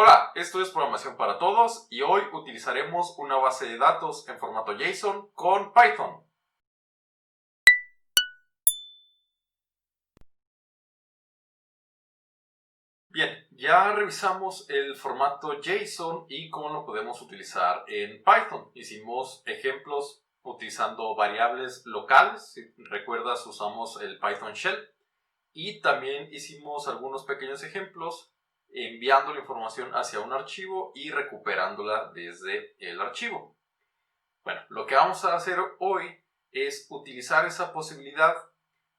Hola, esto es Programación para Todos y hoy utilizaremos una base de datos en formato JSON con Python. Bien, ya revisamos el formato JSON y cómo lo podemos utilizar en Python. Hicimos ejemplos utilizando variables locales. Si recuerdas, usamos el Python Shell. Y también hicimos algunos pequeños ejemplos enviando la información hacia un archivo y recuperándola desde el archivo. Bueno, lo que vamos a hacer hoy es utilizar esa posibilidad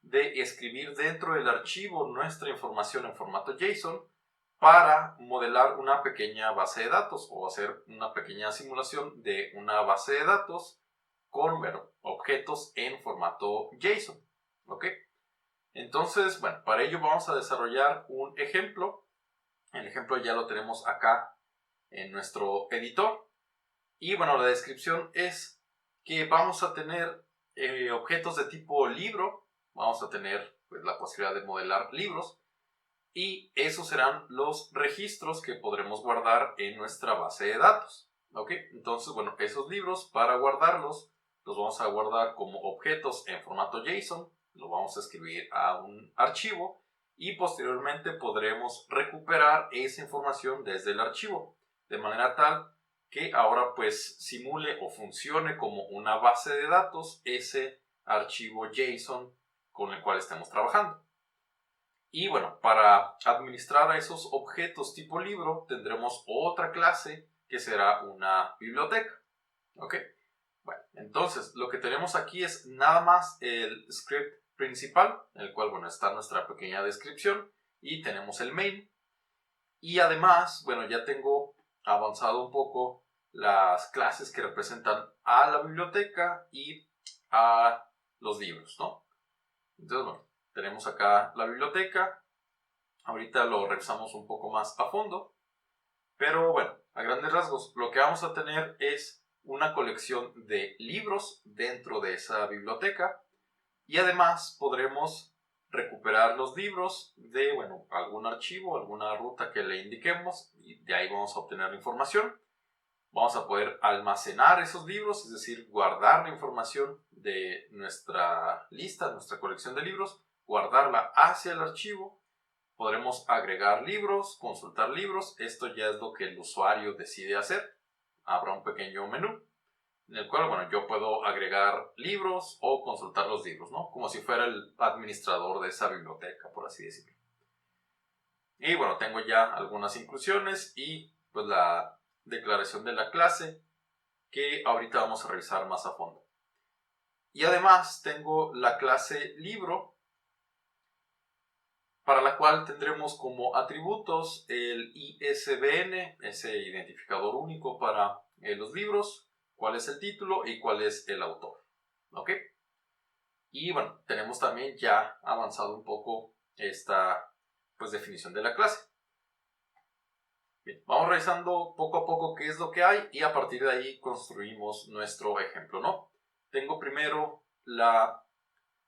de escribir dentro del archivo nuestra información en formato JSON para modelar una pequeña base de datos o hacer una pequeña simulación de una base de datos con objetos en formato JSON. ¿Ok? Entonces, bueno, para ello vamos a desarrollar un ejemplo. El ejemplo ya lo tenemos acá en nuestro editor. Y bueno, la descripción es que vamos a tener objetos de tipo libro. Vamos a tener pues, la posibilidad de modelar libros. Y esos serán los registros que podremos guardar en nuestra base de datos. ¿Ok? Entonces, bueno, esos libros para guardarlos los vamos a guardar como objetos en formato JSON. Lo vamos a escribir a un archivo y posteriormente podremos recuperar esa información desde el archivo. De manera tal que ahora pues simule o funcione como una base de datos ese archivo JSON con el cual estemos trabajando. Y bueno, para administrar a esos objetos tipo libro tendremos otra clase que será una biblioteca. ¿Ok? Bueno, entonces lo que tenemos aquí es nada más el script principal, en el cual, bueno, está nuestra pequeña descripción y tenemos el main. Y además, bueno, ya tengo avanzado un poco las clases que representan a la biblioteca y a los libros, ¿no? Entonces, bueno, tenemos acá la biblioteca. Ahorita lo revisamos un poco más a fondo. Pero bueno, a grandes rasgos, lo que vamos a tener es una colección de libros dentro de esa biblioteca. Y además podremos recuperar los libros de, bueno, algún archivo, alguna ruta que le indiquemos. Y de ahí vamos a obtener la información. Vamos a poder almacenar esos libros, es decir, guardar la información de nuestra lista, nuestra colección de libros, guardarla hacia el archivo. Podremos agregar libros, consultar libros. Esto ya es lo que el usuario decide hacer. Habrá un pequeño menú en el cual, bueno, yo puedo agregar libros o consultar los libros, ¿no? Como si fuera el administrador de esa biblioteca, por así decirlo. Y bueno, tengo ya algunas inclusiones y pues la declaración de la clase que ahorita vamos a revisar más a fondo. Y además tengo la clase libro, para la cual tendremos como atributos el ISBN, ese identificador único para los libros, cuál es el título y cuál es el autor. ¿Ok? Y bueno, tenemos también ya avanzado un poco esta pues, definición de la clase. Bien, vamos revisando poco a poco qué es lo que hay y a partir de ahí construimos nuestro ejemplo, ¿no? Tengo primero la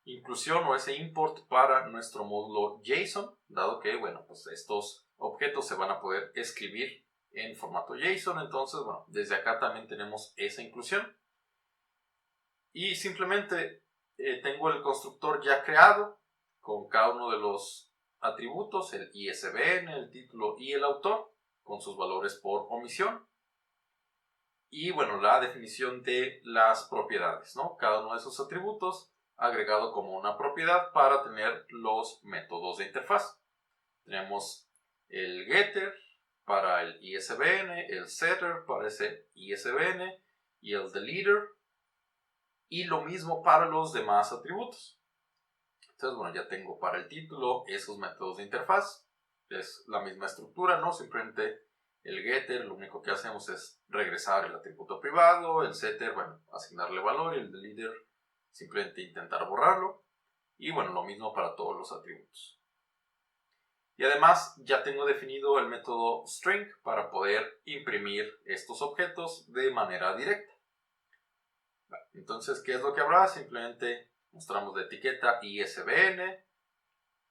inclusión o ese import para nuestro módulo JSON, dado que, bueno, pues estos objetos se van a poder escribir en formato JSON, entonces, bueno, desde acá también tenemos esa inclusión. Y simplemente tengo el constructor ya creado con cada uno de los atributos, el ISBN, el título y el autor, con sus valores por omisión. Y bueno, la definición de las propiedades, ¿no? Cada uno de esos atributos agregado como una propiedad para tener los métodos de interfaz. Tenemos el getter para el ISBN, el setter para ese ISBN y el deleter, y lo mismo para los demás atributos. Entonces, bueno, ya tengo para el título esos métodos de interfaz. Es la misma estructura, ¿no? Simplemente el getter, lo único que hacemos es regresar el atributo privado, el setter, bueno, asignarle valor, y el deleter, simplemente intentar borrarlo. Y bueno, lo mismo para todos los atributos. Y además ya tengo definido el método string para poder imprimir estos objetos de manera directa. Entonces, ¿qué es lo que habrá? Simplemente mostramos la etiqueta ISBN,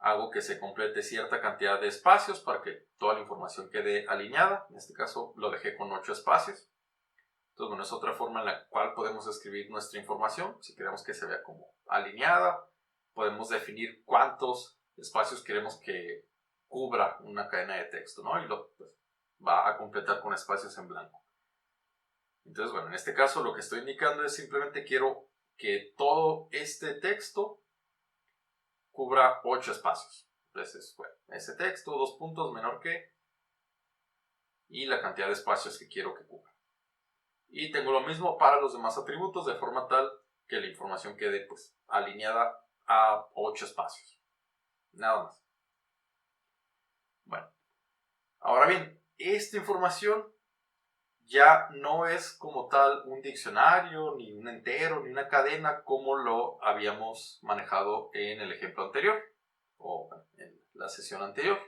hago que se complete cierta cantidad de espacios para que toda la información quede alineada. En este caso lo dejé con 8 espacios. Entonces, bueno, es otra forma en la cual podemos escribir nuestra información. Si queremos que se vea como alineada, podemos definir cuántos espacios queremos que cubra una cadena de texto, ¿no? Y pues, va a completar con espacios en blanco. Entonces, bueno, en este caso lo que estoy indicando es simplemente quiero que todo este texto cubra 8 espacios. Entonces, bueno, ese texto, 2 puntos menor que, y la cantidad de espacios que quiero que cubra. Y tengo lo mismo para los demás atributos, de forma tal que la información quede pues alineada a 8 espacios. Nada más. Bueno, ahora bien, esta información ya no es como tal un diccionario, ni un entero, ni una cadena como lo habíamos manejado en el ejemplo anterior o en la sesión anterior.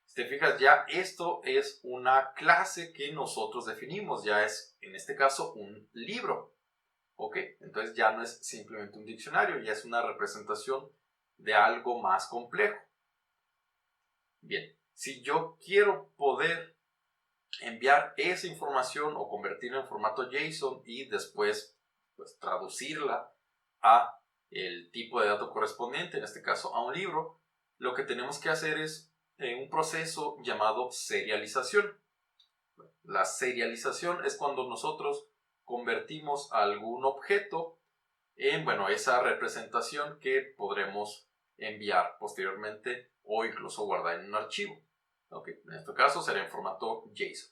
Si te fijas, ya esto es una clase que nosotros definimos, ya es en este caso un libro. ¿Ok? Entonces ya no es simplemente un diccionario, ya es una representación de algo más complejo. Bien, si yo quiero poder enviar esa información o convertirla en formato JSON y después pues, traducirla a el tipo de dato correspondiente, en este caso a un libro, lo que tenemos que hacer es un proceso llamado serialización. La serialización es cuando nosotros convertimos algún objeto en, bueno, esa representación que podremos enviar posteriormente o incluso guardar en un archivo. Okay. En este caso será en formato JSON.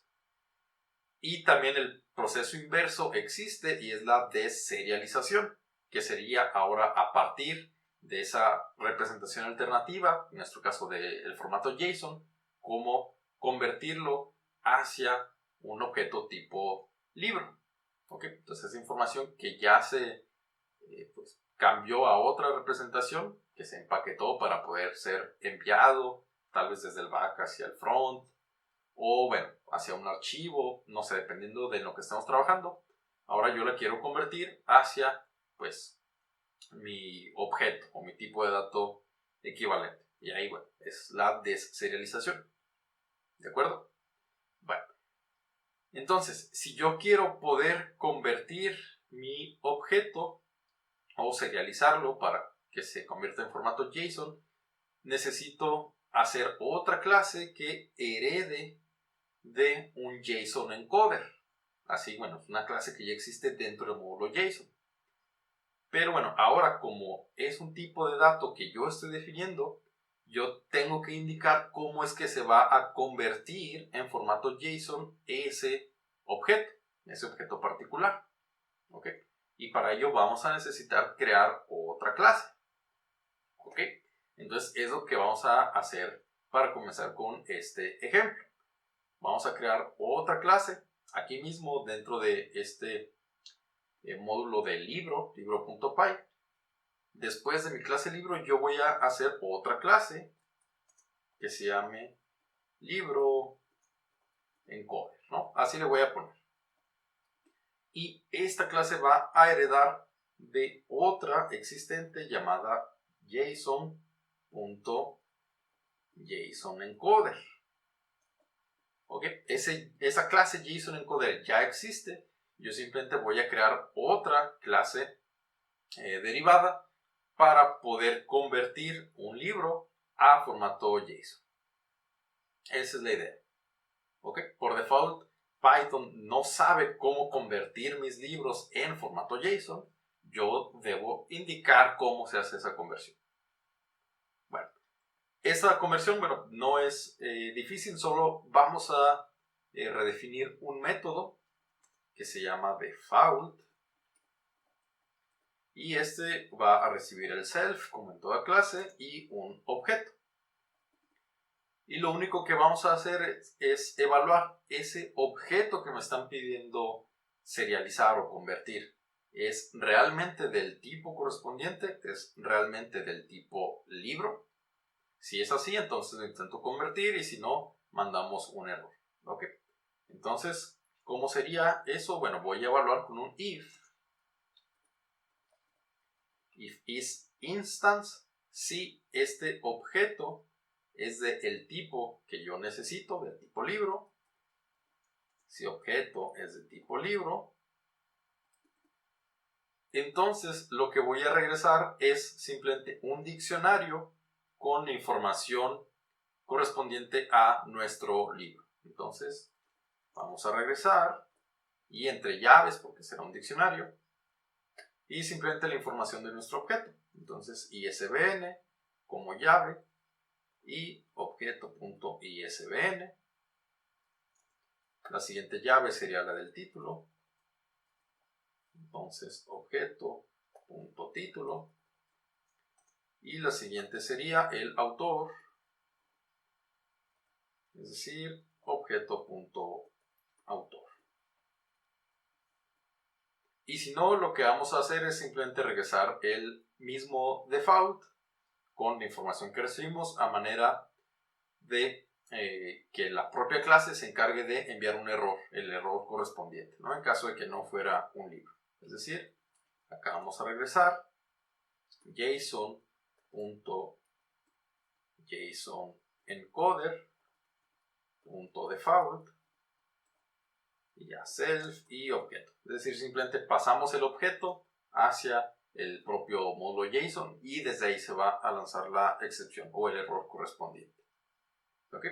Y también el proceso inverso existe y es la deserialización, que sería ahora a partir de esa representación alternativa, en nuestro caso del formato JSON, cómo convertirlo hacia un objeto tipo libro. Okay. Entonces es información que ya se pues, cambió a otra representación, que se empaquetó para poder ser enviado, tal vez desde el back hacia el front, o bueno, hacia un archivo, no sé, dependiendo de lo que estamos trabajando. Ahora yo la quiero convertir hacia, pues, mi objeto o mi tipo de dato equivalente. Y ahí, bueno, es la deserialización. ¿De acuerdo? Bueno. Entonces, si yo quiero poder convertir mi objeto o serializarlo para que se convierta en formato JSON, necesito hacer otra clase que herede de un JSON encoder. Así, bueno, es una clase que ya existe dentro del módulo JSON. Pero bueno, ahora como es un tipo de dato que yo estoy definiendo, yo tengo que indicar cómo es que se va a convertir en formato JSON ese objeto particular. ¿Ok? Y para ello vamos a necesitar crear otra clase. ¿Ok? Entonces es lo que vamos a hacer para comenzar con este ejemplo. Vamos a crear otra clase aquí mismo dentro de este módulo de libro.py. Después de mi clase libro yo voy a hacer otra clase que se llame libro encoder, ¿no? Así le voy a poner. Y esta clase va a heredar de otra existente llamada JSON.JSONencoder. ¿Ok? Esa clase JSONencoder ya existe. Yo simplemente voy a crear otra clase derivada para poder convertir un libro a formato JSON. Esa es la idea. ¿Ok? Por default, Python no sabe cómo convertir mis libros en formato JSON. Yo debo indicar cómo se hace esa conversión. Bueno, esa conversión, bueno, no es difícil, solo vamos a redefinir un método que se llama default y este va a recibir el self como en toda clase y un objeto. Y lo único que vamos a hacer es evaluar ese objeto que me están pidiendo serializar o convertir. ¿Es realmente del tipo correspondiente? ¿Es realmente del tipo libro? Si es así, entonces lo intento convertir y si no, mandamos un error. ¿Ok? Entonces, ¿cómo sería eso? Bueno, voy a evaluar con un if is instance si este objeto es del tipo que yo necesito, del tipo libro. Si objeto es de tipo libro, entonces lo que voy a regresar es simplemente un diccionario con la información correspondiente a nuestro libro. Entonces vamos a regresar y entre llaves, porque será un diccionario, y simplemente la información de nuestro objeto. Entonces ISBN como llave y objeto.isbn. La siguiente llave sería la del título. Entonces objeto.título. Y la siguiente sería el autor, es decir, objeto.autor. Y si no, lo que vamos a hacer es simplemente regresar el mismo default con la información que recibimos a manera de que la propia clase se encargue de enviar un error, el error correspondiente, ¿no? En caso de que no fuera un libro. Es decir, acá vamos a regresar JSON.JSONEncoder.default y ya self y objeto. Es decir, simplemente pasamos el objeto hacia el propio módulo JSON y desde ahí se va a lanzar la excepción o el error correspondiente. ¿Ok?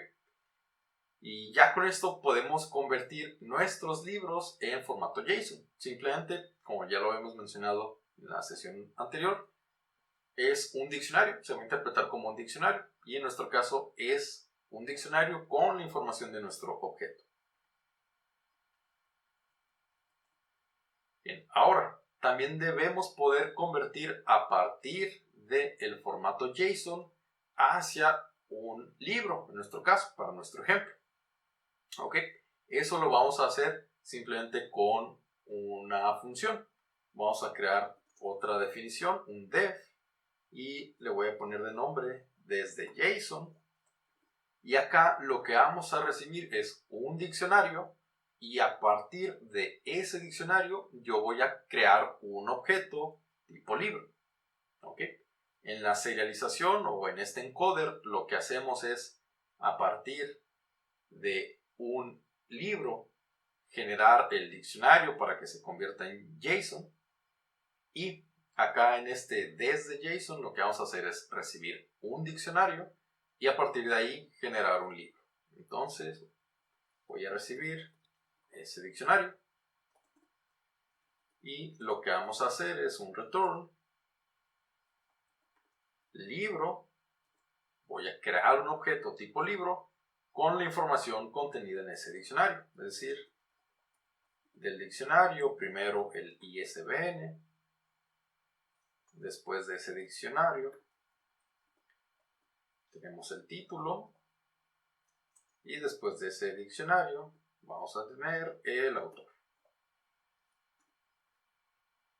Y ya con esto podemos convertir nuestros libros en formato JSON. Simplemente, como ya lo hemos mencionado en la sesión anterior, es un diccionario, se va a interpretar como un diccionario y en nuestro caso es un diccionario con la información de nuestro objeto. Bien, ahora también debemos poder convertir a partir del formato JSON hacia un libro, en nuestro caso, para nuestro ejemplo. ¿Ok? Eso lo vamos a hacer simplemente con una función. Vamos a crear otra definición, un def, y le voy a poner de nombre desde JSON. Y acá lo que vamos a recibir es un diccionario y a partir de ese diccionario yo voy a crear un objeto tipo libro. ¿Ok? En la serialización o en este encoder lo que hacemos es a partir de un libro generar el diccionario para que se convierta en JSON y acá en este desde JSON lo que vamos a hacer es recibir un diccionario y a partir de ahí generar un libro. Entonces voy a recibir ese diccionario y lo que vamos a hacer es un return libro. Voy a crear un objeto tipo libro con la información contenida en ese diccionario, es decir, del diccionario primero el ISBN, después de ese diccionario tenemos el título y después de ese diccionario vamos a tener el autor.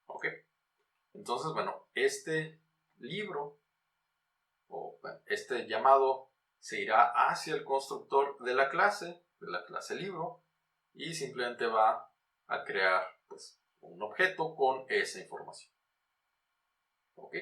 ¿Ok? Entonces, bueno, este libro o bueno, este llamado se irá hacia el constructor de la clase libro y simplemente va a crear pues, un objeto con esa información. ¿Ok?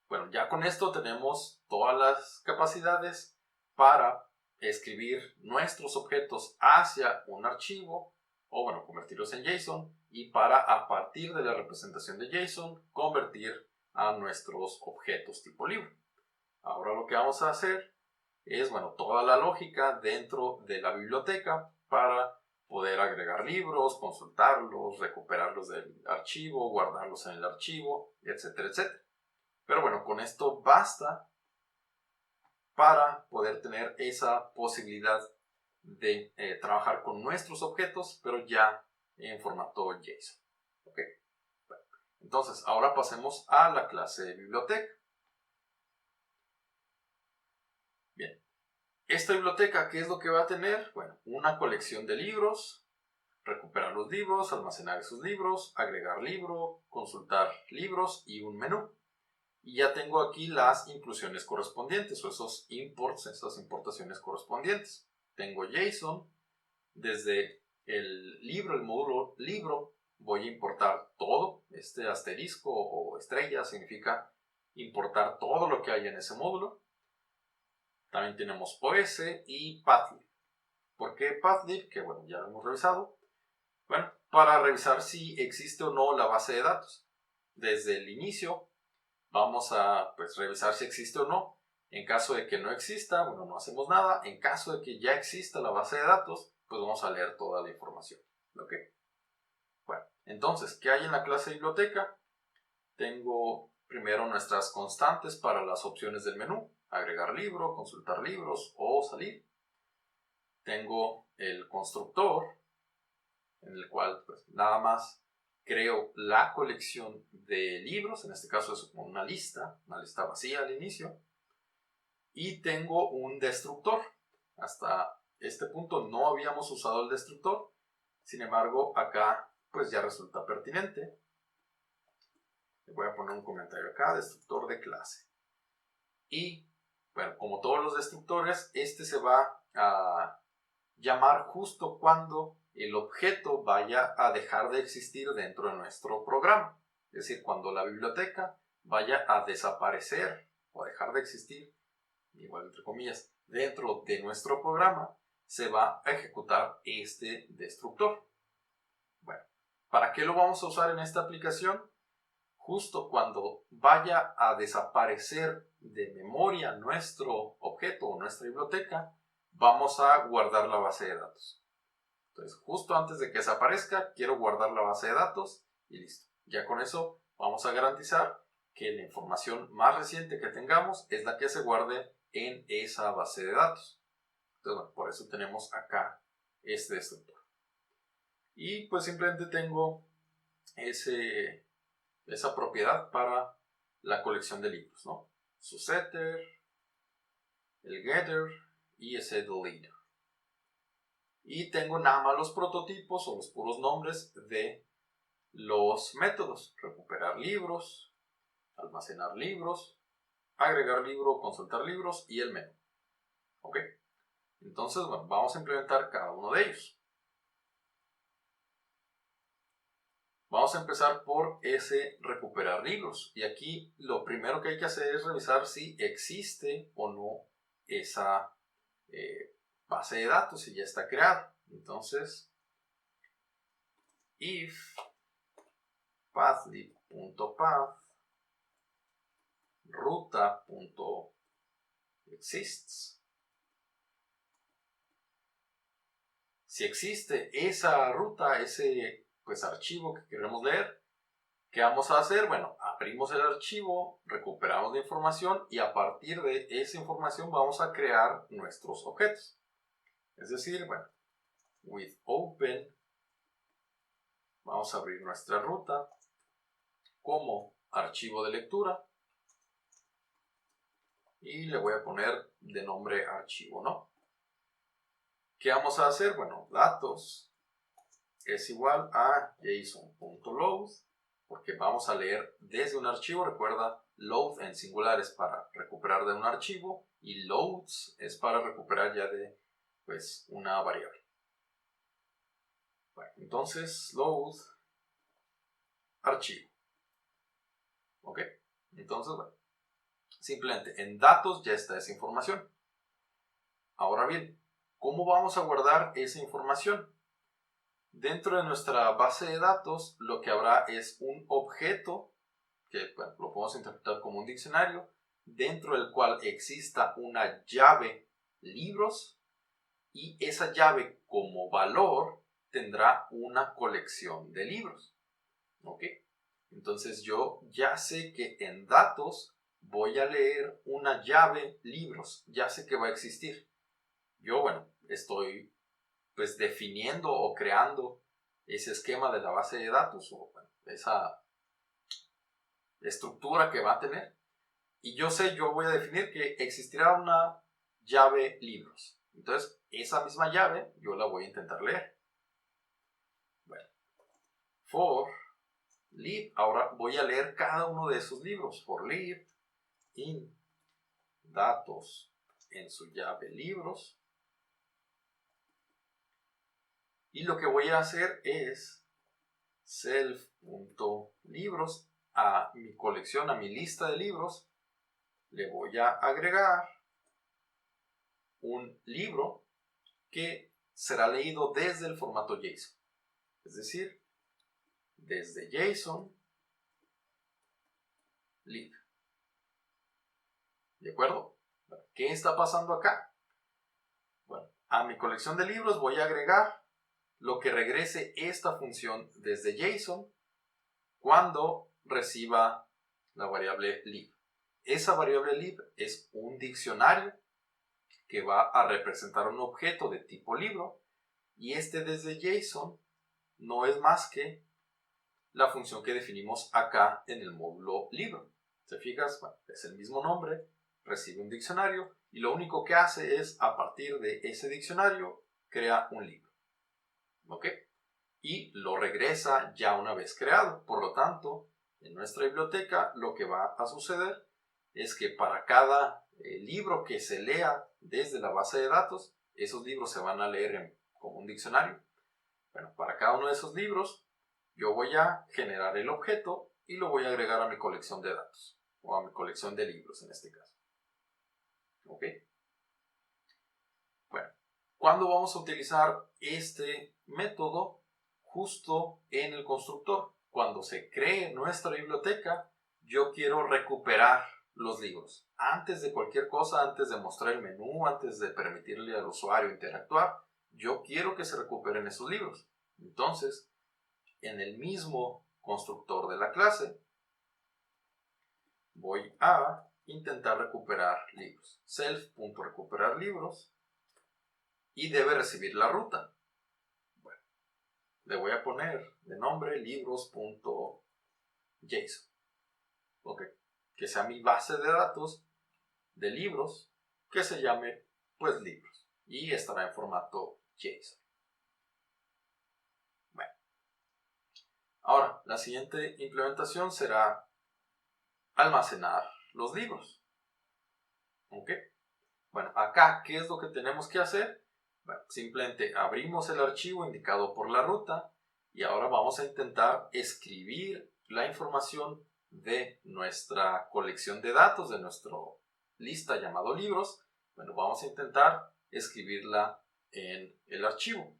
Bueno, ya con esto tenemos todas las capacidades para escribir nuestros objetos hacia un archivo o bueno, convertirlos en JSON y para a partir de la representación de JSON convertir a nuestros objetos tipo libro. Ahora lo que vamos a hacer es, bueno, toda la lógica dentro de la biblioteca para poder agregar libros, consultarlos, recuperarlos del archivo, guardarlos en el archivo, etcétera, etcétera. Pero bueno, con esto basta para poder tener esa posibilidad de trabajar con nuestros objetos, pero ya en formato JSON. ¿Okay? Bueno, entonces, ahora pasemos a la clase biblioteca. Bien, esta biblioteca, ¿qué es lo que va a tener? Bueno, una colección de libros, recuperar los libros, almacenar esos libros, agregar libro, consultar libros y un menú. Y ya tengo aquí las inclusiones correspondientes o esos imports, esas importaciones correspondientes. Tengo JSON, desde el libro, el módulo libro, voy a importar todo. Este asterisco o estrella significa importar todo lo que hay en ese módulo. También tenemos OS y Pathlib. ¿Por qué Pathlib? Que bueno, ya lo hemos revisado. Bueno, para revisar si existe o no la base de datos. Desde el inicio vamos a revisar si existe o no. En caso de que no exista, bueno, no hacemos nada. En caso de que ya exista la base de datos, pues vamos a leer toda la información. ¿Ok? Bueno, entonces, ¿qué hay en la clase biblioteca? Tengo primero nuestras constantes para las opciones del menú. Agregar libro, consultar libros o salir. Tengo el constructor, en el cual pues nada más creo la colección de libros, en este caso es una lista vacía al inicio, y tengo un destructor. Hasta este punto no habíamos usado el destructor, sin embargo acá pues ya resulta pertinente. Le voy a poner un comentario acá, destructor de clase. Y bueno, como todos los destructores, este se va a llamar justo cuando el objeto vaya a dejar de existir dentro de nuestro programa. Es decir, cuando la biblioteca vaya a desaparecer o dejar de existir, igual entre comillas, dentro de nuestro programa, se va a ejecutar este destructor. Bueno, ¿para qué lo vamos a usar en esta aplicación? Justo cuando vaya a desaparecer de memoria nuestro objeto o nuestra biblioteca, vamos a guardar la base de datos. Entonces, justo antes de que desaparezca, quiero guardar la base de datos y listo. Ya con eso vamos a garantizar que la información más reciente que tengamos es la que se guarde en esa base de datos. Entonces, bueno, por eso tenemos acá este destructor. Y pues simplemente tengo esa propiedad para la colección de libros, ¿no? Su setter, el getter y ese deleter. Y tengo nada más los prototipos o los puros nombres de los métodos: recuperar libros, almacenar libros, agregar libro, consultar libros y el menú. ¿Ok? Entonces, bueno, vamos a implementar cada uno de ellos. Vamos a empezar por ese recuperar libros. Y aquí lo primero que hay que hacer es revisar si existe o no esa base de datos, si ya está creada. Entonces, if pathlib.path ruta.exists. Si existe esa ruta, ese archivo que queremos leer, ¿qué vamos a hacer? Bueno, abrimos el archivo, recuperamos la información y a partir de esa información vamos a crear nuestros objetos. Es decir, bueno, with open vamos a abrir nuestra ruta como archivo de lectura y le voy a poner de nombre archivo, ¿no? ¿Qué vamos a hacer? Bueno, datos es igual a json.load, porque vamos a leer desde un archivo. Recuerda, load en singular es para recuperar de un archivo y loads es para recuperar ya de una variable. Bueno, entonces load archivo. ¿Ok? Entonces, bueno, simplemente en datos ya está esa información. Ahora bien, ¿cómo vamos a guardar esa información? Dentro de nuestra base de datos lo que habrá es un objeto que lo podemos interpretar como un diccionario, dentro del cual exista una llave libros y esa llave como valor tendrá una colección de libros. ¿Ok? Entonces yo ya sé que en datos voy a leer una llave libros, ya sé que va a existir. Yo, estoy definiendo o creando ese esquema de la base de datos o esa estructura que va a tener. Y yo voy a definir que existirá una llave libros. Entonces, esa misma llave yo la voy a intentar leer. Bueno, for lib, ahora voy a leer cada uno de esos libros. For lib in datos en su llave libros. Y lo que voy a hacer es self.libros a mi colección, a mi lista de libros, le voy a agregar un libro que será leído desde el formato JSON. Es decir, desde JSON lib. ¿De acuerdo? ¿Qué está pasando acá? Bueno, a mi colección de libros voy a agregar lo que regrese esta función desde JSON cuando reciba la variable lib. Esa variable lib es un diccionario que va a representar un objeto de tipo libro, y este desde JSON no es más que la función que definimos acá en el módulo libro. ¿Te fijas? Bueno, es el mismo nombre, recibe un diccionario y lo único que hace es, a partir de ese diccionario, crea un libro. ¿Ok? Y lo regresa ya una vez creado. Por lo tanto, en nuestra biblioteca lo que va a suceder es que para cada libro que se lea desde la base de datos, esos libros se van a leer como un diccionario. Bueno, para cada uno de esos libros yo voy a generar el objeto y lo voy a agregar a mi colección de datos, o a mi colección de libros en este caso. ¿Ok? Bueno, ¿cuándo vamos a utilizar este método? Justo en el constructor. Cuando se cree nuestra biblioteca, yo quiero recuperar los libros. Antes de cualquier cosa, antes de mostrar el menú, antes de permitirle al usuario interactuar, yo quiero que se recuperen esos libros. Entonces, en el mismo constructor de la clase, voy a intentar recuperar libros. Self.recuperar libros, y debe recibir la ruta. Bueno, le voy a poner de nombre libros.json. ¿Ok? Que sea mi base de datos de libros, que se llame pues libros, y estará en formato JSON. Bueno, ahora la siguiente implementación será almacenar los libros. ¿Ok? Bueno, acá, ¿qué es lo que tenemos que hacer? Bueno, simplemente abrimos el archivo indicado por la ruta y ahora vamos a intentar escribir la información de nuestra colección de datos, de nuestra lista llamado libros. Bueno, vamos a intentar escribirla en el archivo.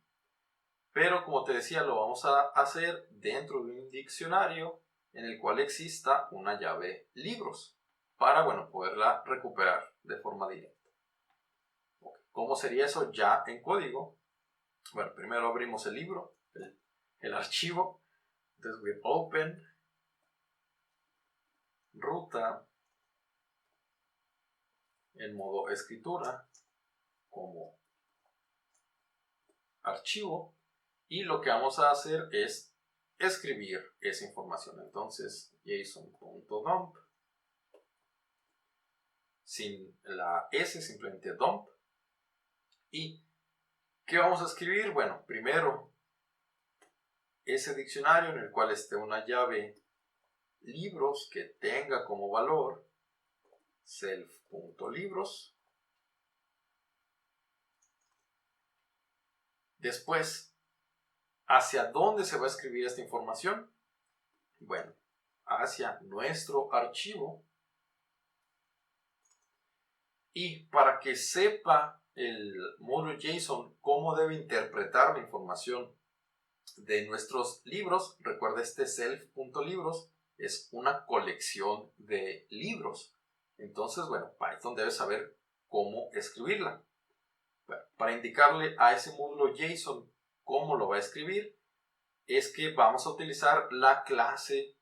Pero como te decía, lo vamos a hacer dentro de un diccionario en el cual exista una llave libros para, bueno, poderla recuperar de forma directa. ¿Cómo sería eso ya en código? Bueno, primero abrimos el libro, el archivo. Entonces voy a open ruta en modo escritura como archivo, y lo que vamos a hacer es escribir esa información. Entonces json.dump, sin la s, simplemente dump. ¿Y qué vamos a escribir? Bueno, primero ese diccionario en el cual esté una llave libros que tenga como valor self.libros. Después, ¿hacia dónde se va a escribir esta información? Bueno, hacia nuestro archivo. Y para que sepa el módulo JSON cómo debe interpretar la información de nuestros libros, recuerda, este self.libros es una colección de libros. Entonces, bueno, Python debe saber cómo escribirla. Bueno, para indicarle a ese módulo JSON cómo lo va a escribir, es que vamos a utilizar la clase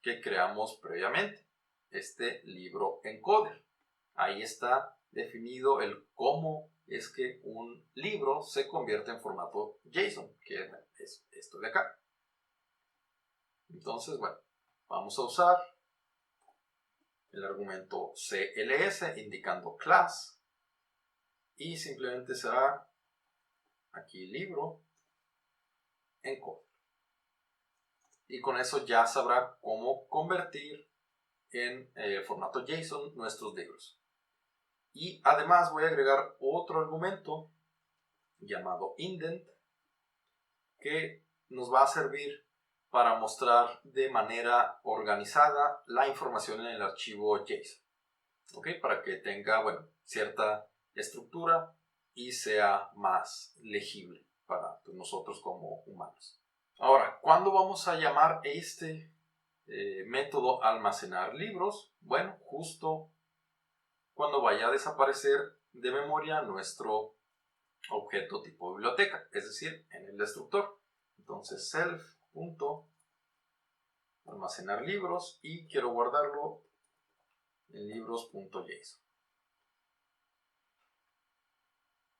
que creamos previamente, este libro encoder. Ahí está definido el cómo es que un libro se convierte en formato JSON, que es esto de acá. Entonces, bueno, vamos a usar el argumento cls indicando class, y simplemente será aquí libro encoder. Y con eso ya sabrá cómo convertir en formato JSON nuestros libros. Y además voy a agregar otro argumento llamado indent, que nos va a servir para mostrar de manera organizada la información en el archivo JSON. ¿Ok? Para que tenga, bueno, cierta estructura y sea más legible para nosotros como humanos. Ahora, ¿cuándo vamos a llamar este método almacenar libros? Bueno, justo cuando vaya a desaparecer de memoria nuestro objeto tipo biblioteca, es decir, en el destructor. Entonces self.almacenar libros y quiero guardarlo en libros.json.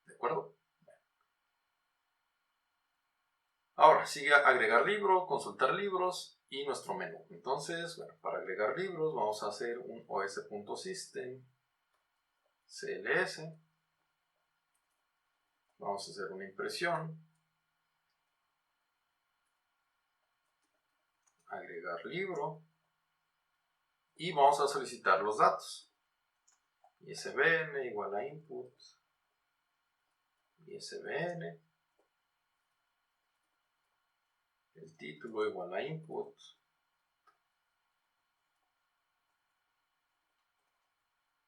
¿De acuerdo? Ahora sigue agregar libro, consultar libros y nuestro menú. Entonces, bueno, para agregar libros vamos a hacer un os.system cls. Vamos a hacer una impresión. Agregar libro. Y vamos a solicitar los datos. ISBN igual a input. ISBN. El título igual a input.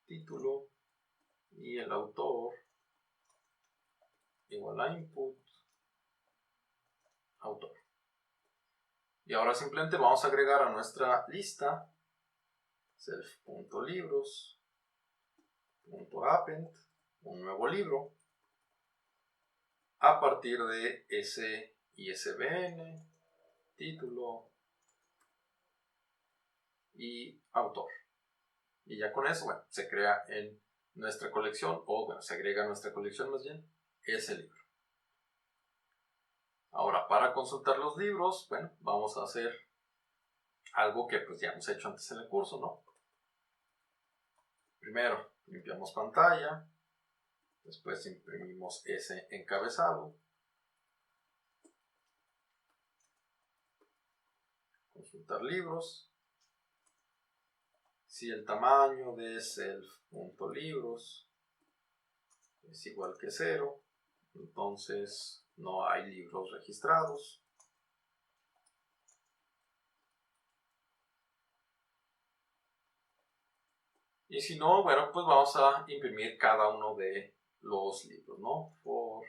Título. Y el autor igual a input. Autor. Y ahora simplemente vamos a agregar a nuestra lista self.libros.append un nuevo libro a partir de ese ISBN, título y autor. Y ya con eso, bueno, se crea en nuestra colección, o bueno, se agrega a nuestra colección más bien, ese libro. Ahora, para consultar los libros, bueno, vamos a hacer algo que pues ya hemos hecho antes en el curso, ¿no? Primero, limpiamos pantalla, después imprimimos ese encabezado, consultar libros. Si el tamaño de self.libros es igual que 0, entonces no hay libros registrados. Y si no, bueno, pues vamos a imprimir cada uno de los libros, ¿no? For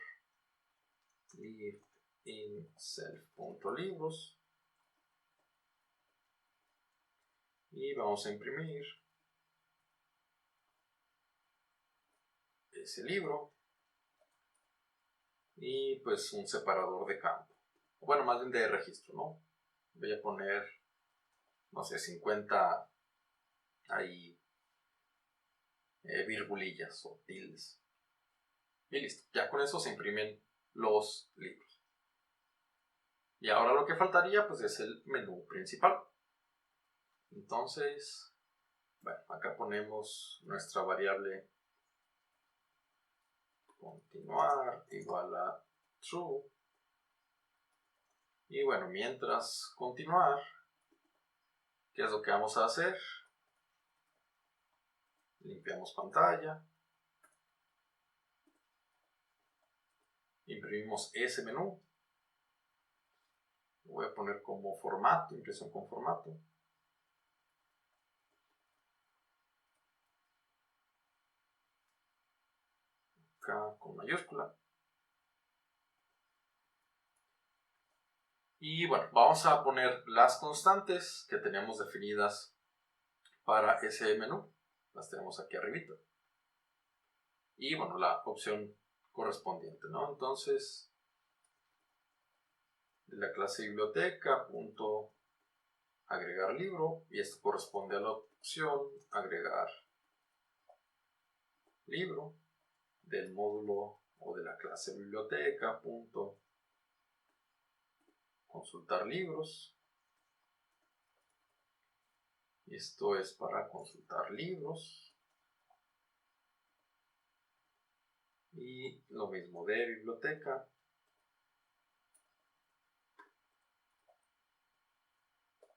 lib in self.libros. Y vamos a imprimir ese libro. Y pues un separador de campo. Bueno, más bien de registro, ¿no? Voy a poner, no sé, 50 ahí virgulillas o tildes. Y listo, ya con eso se imprimen los libros. Y ahora lo que faltaría pues es el menú principal. Entonces, bueno, acá ponemos nuestra variable continuar igual a true. Y bueno, mientras continuar, ¿qué es lo que vamos a hacer? Limpiamos pantalla. Imprimimos ese menú. Lo voy a poner como formato, impresión con formato. Acá con mayúscula. Y bueno, vamos a poner las constantes que tenemos definidas para ese menú. Las tenemos aquí arribita. Y bueno, la opción correspondiente, ¿no? Entonces, de la clase biblioteca, punto agregar libro, y esto corresponde a la opción agregar libro del módulo o de la clase biblioteca, punto consultar libros. Y esto es para consultar libros. Y lo mismo de biblioteca.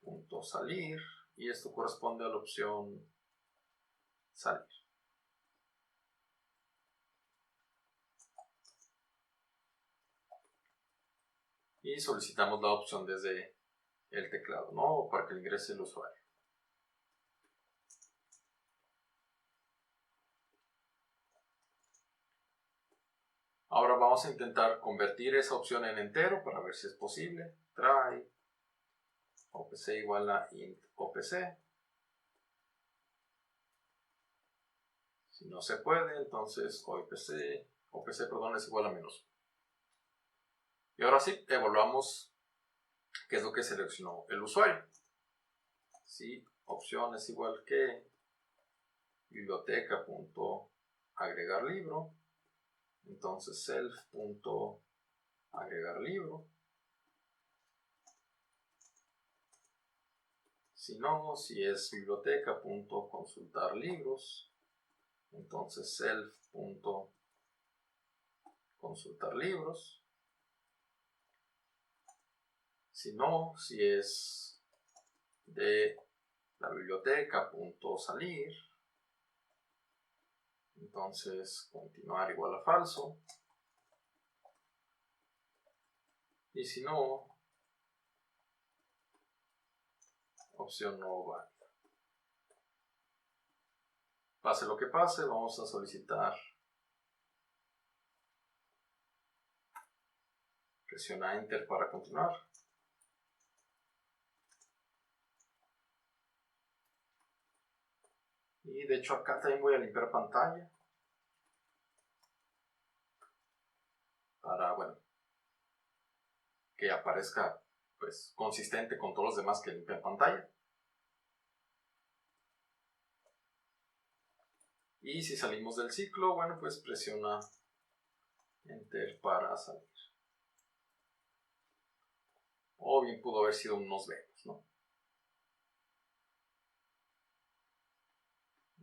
Punto salir. Y esto corresponde a la opción salir. Y solicitamos la opción desde el teclado, ¿no? Para que lo ingrese el usuario. Ahora vamos a intentar convertir esa opción en entero para ver si es posible. Try opc igual a int opc. Si no se puede, entonces opc es igual a menos. Y ahora sí, evaluamos qué es lo que seleccionó el usuario. Si opción es igual que biblioteca.agregar libro, entonces self.agregar libro. Si no, si es biblioteca.consultar libros, entonces self.consultar libros. Si no, si es de la biblioteca.salir, entonces continuar igual a falso. Y si no, opción no válida. Pase lo que pase, vamos a solicitar. Presiona Enter para continuar. Y de hecho acá también voy a limpiar pantalla. Para, bueno, que aparezca pues consistente con todos los demás que limpian pantalla. Y si salimos del ciclo, bueno, pues presiona Enter para salir. O bien pudo haber sido un nos vemos, ¿no?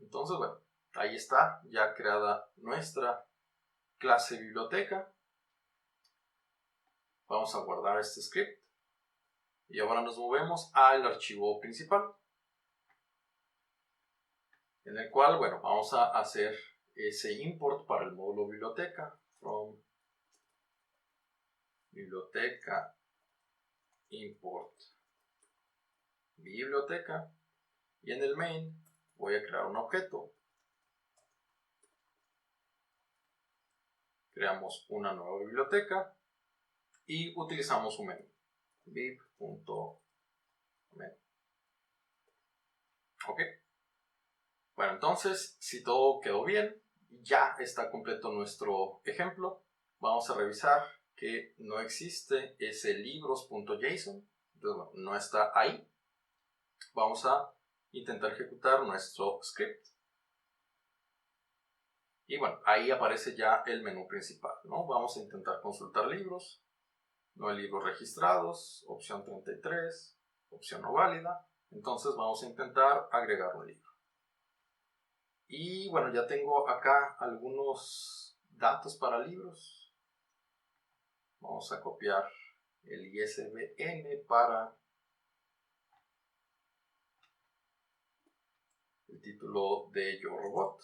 Entonces, bueno, ahí está ya creada nuestra clase biblioteca. Vamos a guardar este script. Y ahora nos movemos al archivo principal, en el cual, bueno, vamos a hacer ese import para el módulo biblioteca, from biblioteca import biblioteca, y en el main voy a crear un objeto. Creamos una nueva biblioteca y utilizamos un menú, bib.menu. Ok. Bueno, entonces, si todo quedó bien, ya está completo nuestro ejemplo. Vamos a revisar que no existe ese libros.json, entonces bueno, no está ahí. Vamos a intentar ejecutar nuestro script. Y bueno, ahí aparece ya el menú principal, ¿no? Vamos a intentar consultar libros. No hay libros registrados, opción 33, opción no válida. Entonces vamos a intentar agregar un libro. Y bueno, ya tengo acá algunos datos para libros. Vamos a copiar el ISBN para el título de Yo Robot.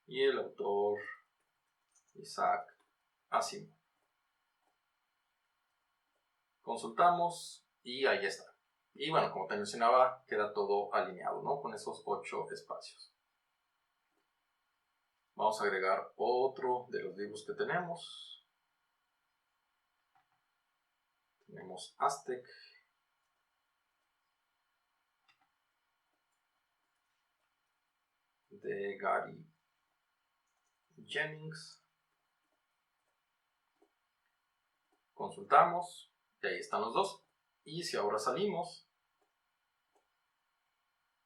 Y el autor Isaac Asimov. Consultamos y ahí está. Y bueno, como te mencionaba, queda todo alineado, ¿no? Con esos 8 espacios. Vamos a agregar otro de los libros que tenemos. Tenemos Aztec. De Gary Jennings. Consultamos y ahí están los dos. Y si ahora salimos,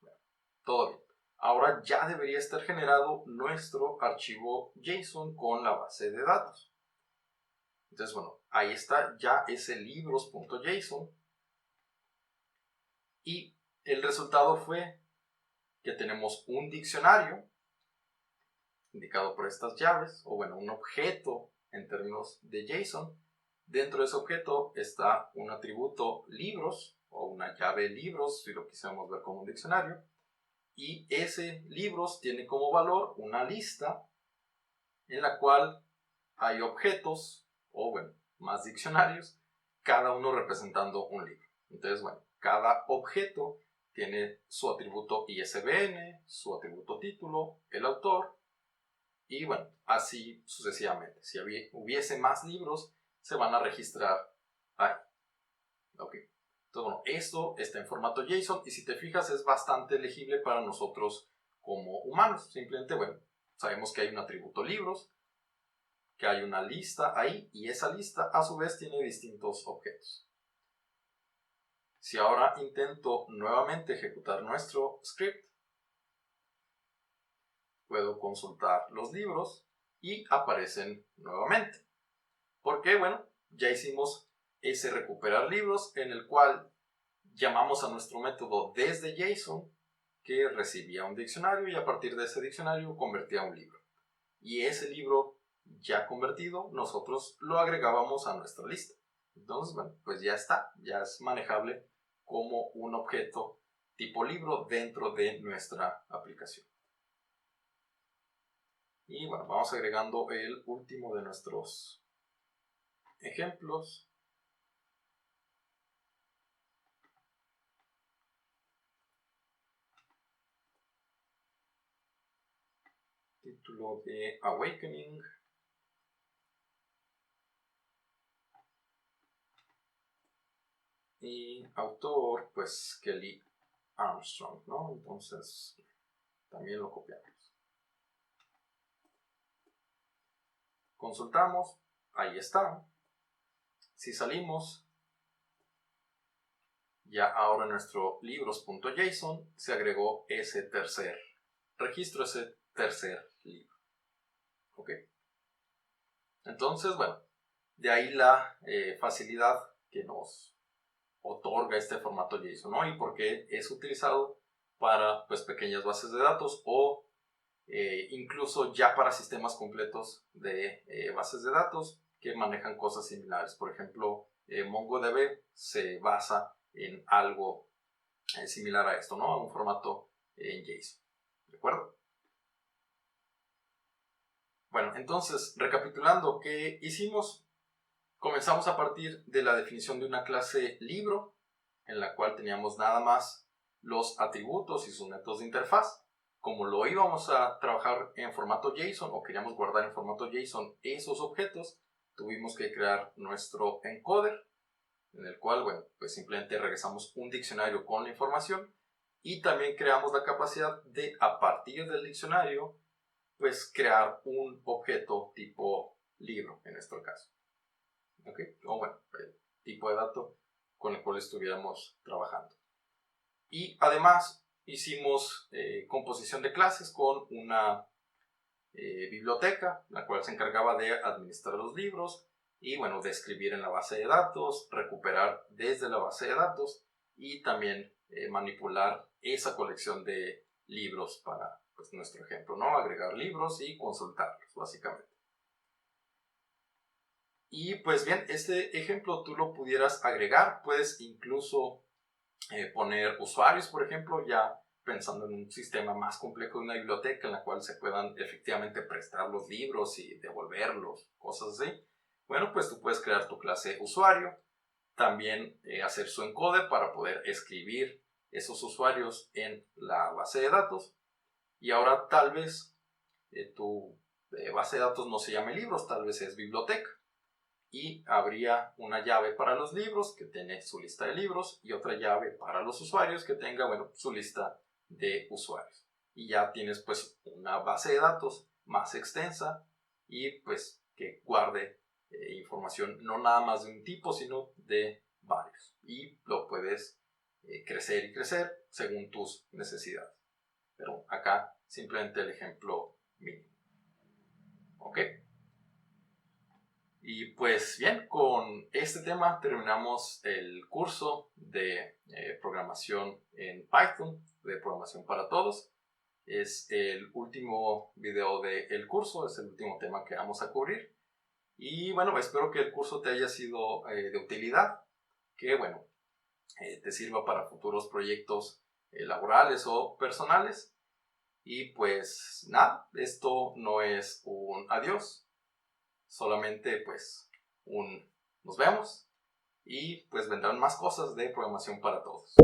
bueno, todo bien. Ahora ya debería estar generado nuestro archivo JSON con la base de datos. Entonces, bueno, ahí está ya ese libros.json. Y el resultado fue que tenemos un diccionario indicado por estas llaves, o bueno, un objeto en términos de JSON. Dentro de ese objeto está un atributo libros, o una llave libros, si lo quisiéramos ver como un diccionario. Y ese libros tiene como valor una lista en la cual hay objetos, o bueno, más diccionarios, cada uno representando un libro. Entonces, bueno, cada objeto tiene su atributo ISBN, su atributo título, el autor, y bueno, así sucesivamente. Si hubiese más libros, se van a registrar ahí. Ok. Entonces, bueno, esto está en formato JSON y si te fijas es bastante legible para nosotros como humanos. Simplemente, bueno, sabemos que hay un atributo libros, que hay una lista ahí y esa lista a su vez tiene distintos objetos. Si ahora intento nuevamente ejecutar nuestro script, puedo consultar los libros y aparecen nuevamente. Porque, bueno, ya hicimos ese recuperar libros en el cual llamamos a nuestro método desde JSON que recibía un diccionario y a partir de ese diccionario convertía un libro. Y ese libro ya convertido nosotros lo agregábamos a nuestra lista. Entonces, bueno, pues ya está, ya es manejable como un objeto tipo libro dentro de nuestra aplicación. Y bueno, vamos agregando el último de nuestros ejemplos. Título de Awakening. Y autor, pues Kelly Armstrong, ¿no? Entonces, también lo copiamos. Consultamos, ahí está. Si salimos, ya ahora en nuestro libros.json se agregó ese tercer registro, ese tercer libro. ¿Ok? Entonces, bueno, de ahí la facilidad que nos otorga este formato JSON, ¿no? Y por qué es utilizado para pues, pequeñas bases de datos o incluso ya para sistemas completos de bases de datos que manejan cosas similares. Por ejemplo, MongoDB se basa en algo similar a esto, ¿no? A un formato en JSON. ¿De acuerdo? Bueno, entonces, recapitulando, ¿qué hicimos? Comenzamos a partir de la definición de una clase libro, en la cual teníamos nada más los atributos y sus métodos de interfaz. Como lo íbamos a trabajar en formato JSON o queríamos guardar en formato JSON esos objetos, tuvimos que crear nuestro encoder, en el cual, bueno, pues simplemente regresamos un diccionario con la información y también creamos la capacidad de, a partir del diccionario, pues crear un objeto tipo libro, en nuestro caso. ¿Ok? O bueno, el tipo de dato con el cual estuviéramos trabajando. Y además hicimos composición de clases con una biblioteca, la cual se encargaba de administrar los libros y bueno, de escribir en la base de datos, recuperar desde la base de datos y también manipular esa colección de libros para pues, nuestro ejemplo, ¿no? Agregar libros y consultarlos, básicamente. Y pues bien, este ejemplo tú lo pudieras agregar, puedes incluso poner usuarios, por ejemplo, ya pensando en un sistema más complejo de una biblioteca en la cual se puedan efectivamente prestar los libros y devolverlos, cosas así. Bueno, pues tú puedes crear tu clase usuario, también hacer su encoder para poder escribir esos usuarios en la base de datos. Y ahora tal vez tu base de datos no se llame libros, tal vez es biblioteca. Y habría una llave para los libros que tiene su lista de libros y otra llave para los usuarios que tenga, bueno, su lista de usuarios. Y ya tienes pues una base de datos más extensa y pues que guarde información no nada más de un tipo, sino de varios. Y lo puedes crecer y crecer según tus necesidades. Pero acá simplemente el ejemplo mínimo. ¿Ok? Y pues bien, con este tema terminamos el curso de programación en Python, de programación para todos. Es el último video del curso, es el último tema que vamos a cubrir. Y bueno, espero que el curso te haya sido de utilidad, que bueno, te sirva para futuros proyectos laborales o personales. Y pues nada, esto no es un adiós, solamente pues nos vemos y pues vendrán más cosas de programación para todos.